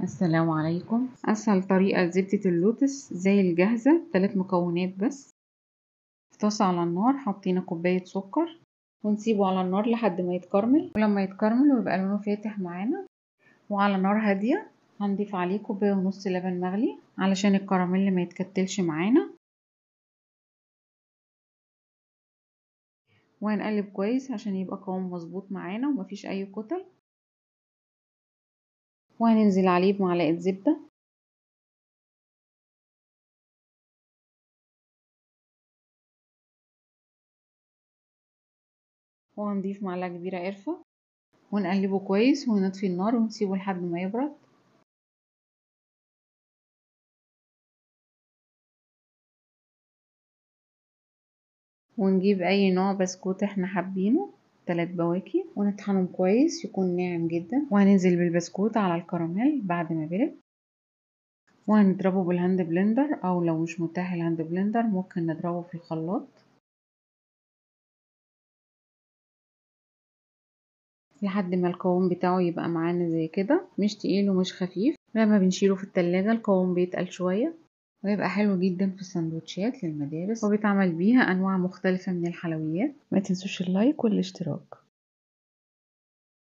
السلام عليكم. اسهل طريقه لزبده اللوتس زي الجاهزه، 3 مكونات بس. في طاسه على النار حطينا كوبايه سكر ونسيبه على النار لحد ما يتكرمل، ولما يتكرمل ويبقى لونه فاتح معانا وعلى نار هاديه هنضيف عليه كوبايه ونص لبن مغلي علشان الكراميل ما يتكتلش معانا، وهنقلب كويس عشان يبقى قوام مظبوط معانا ومفيش اي كتل، وهننزل عليه بمعلقه زبده وهنضيف معلقه كبيره قرفه ونقلبه كويس ونطفي النار ونسيبه لحد ما يبرد. ونجيب اي نوع بسكوت احنا حابينه، 3 بواكي، ونطحنهم كويس يكون ناعم جدا، وهننزل بالبسكوت على الكراميل بعد ما برد، وهنضربه بالهاند بلندر، او لو مش متاح الهاند بلندر ممكن نضربه في الخلاط لحد ما القوام بتاعه يبقى معانا زي كده، مش تقيل ومش خفيف. لما بنشيله في التلاجة القوام بيتقل شوية، ويبقى حلو جدا في السندوتشات للمدارس، وبيتعمل بيها انواع مختلفة من الحلويات. ما تنسوش اللايك والاشتراك.